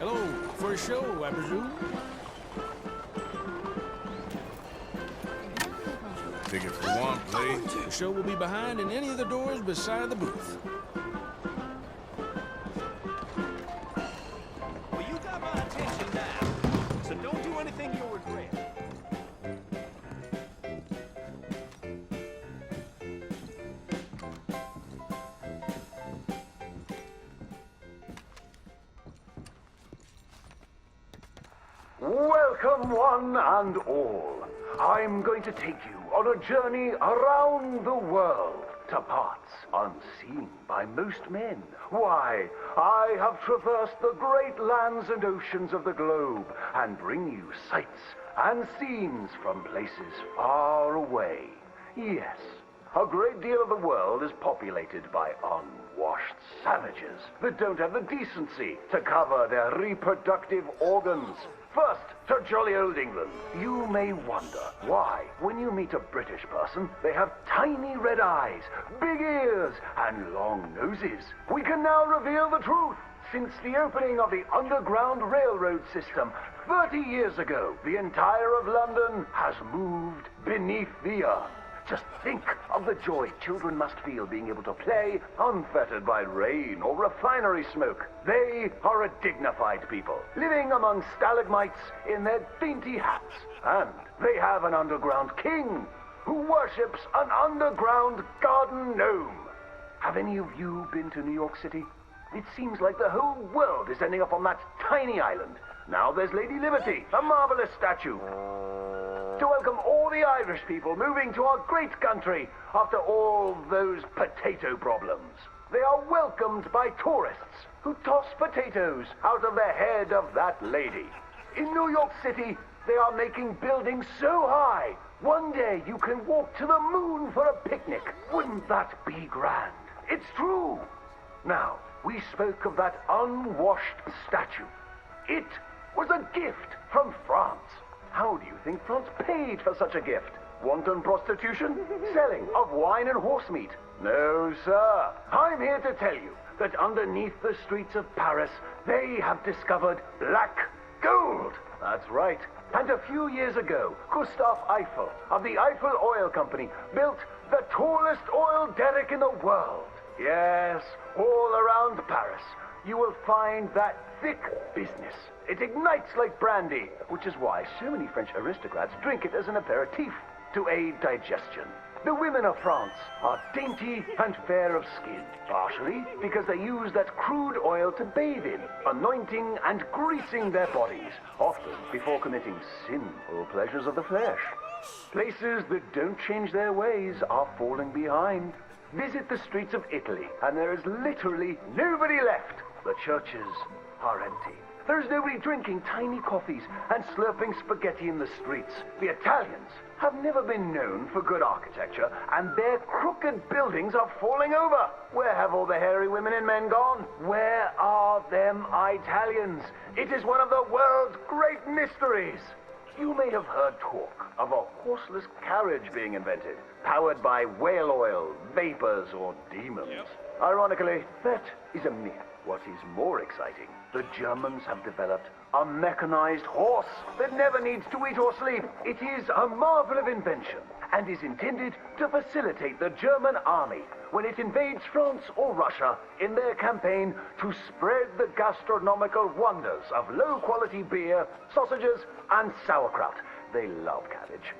Hello, for a show, I presume? Tickets for one, please. The show will be behind in any of the doors beside the booth. Well, you got my attention now, so don't do anything you'll regret. Welcome, one and all. I'm going to take you on a journey around the world to parts unseen by most men. Why, I have traversed the great lands and oceans of the globe and bring you sights and scenes from places far away. Yes, a great deal of the world is populated by unwashed savages that don't have the decency to cover their reproductive organs. First, to jolly old England. You may wonder why, when you meet a British person, they have tiny red eyes, big ears, and long noses. We can now reveal the truth. Since the opening of the Underground Railroad system 30 years ago, the entire of London has moved beneath the earth. Just think of the joy children must feel being able to play unfettered by rain or refinery smoke. They are a dignified people, living among stalagmites in their dainty hats. And they have an underground king who worships an underground garden gnome. Have any of you been to New York City? It seems like the whole world is ending up on that tiny island. Now there's Lady Liberty, a marvelous statue. To welcome all the Irish people moving to our great country after all those potato problems. They are welcomed by tourists who toss potatoes out of the head of that lady. In New York City, they are making buildings so high, one day you can walk to the moon for a picnic. Wouldn't that be grand? It's true. Now, we spoke of that unwashed statue. It was a gift from France. How do you think France paid for such a gift? Wanton prostitution? Selling of wine and horse meat? No, sir. I'm here to tell you that underneath the streets of Paris, they have discovered black gold. That's right. And a few years ago, Gustave Eiffel of the Eiffel Oil Company built the tallest oil derrick in the world. Yes, all around Paris, you will find that thick business. It ignites like brandy, which is why so many French aristocrats drink it as an aperitif to aid digestion. The women of France are dainty and fair of skin, partially because they use that crude oil to bathe in, anointing and greasing their bodies, often before committing sinful pleasures of the flesh. Places that don't change their ways are falling behind. Visit the streets of Italy, and there is literally nobody left. The churches are empty. There's nobody drinking tiny coffees and slurping spaghetti in the streets. The Italians have never been known for good architecture, and their crooked buildings are falling over. Where have all the hairy women and men gone? Where are them Italians? It is one of the world's great mysteries. You may have heard talk of a horseless carriage being invented, powered by whale oil, vapors, or demons. Ironically, that is a myth. What is more exciting, the Germans have developed a mechanized horse that never needs to eat or sleep. It is a marvel of invention and is intended to facilitate the German army when it invades France or Russia in their campaign to spread the gastronomical wonders of low-quality beer, sausages, and sauerkraut. They love cabbage.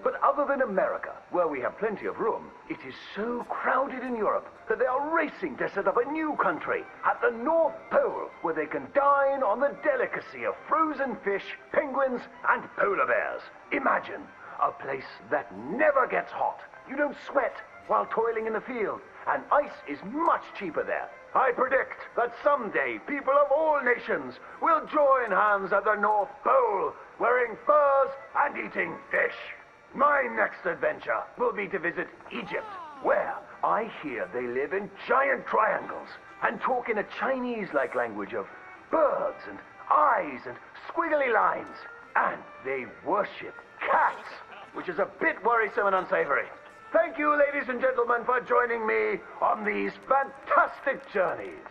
But other than America, where we have plenty of room, it is so crowded in Europe that they are racing to set up a new country at the North Pole where they can dine on the delicacy of frozen fish, penguins, and polar bears. Imagine a place that never gets hot. You don't sweat while toiling in the field, and ice is much cheaper there. I predict that someday people of all nations will join hands at the North Pole, wearing furs and eating fish. My next adventure will be to visit Egypt, where I hear they live in giant triangles and talk in a Chinese-like language of birds and eyes and squiggly lines. And they worship cats, which is a bit worrisome and unsavory. Thank you, ladies and gentlemen, for joining me on these fantastic journeys.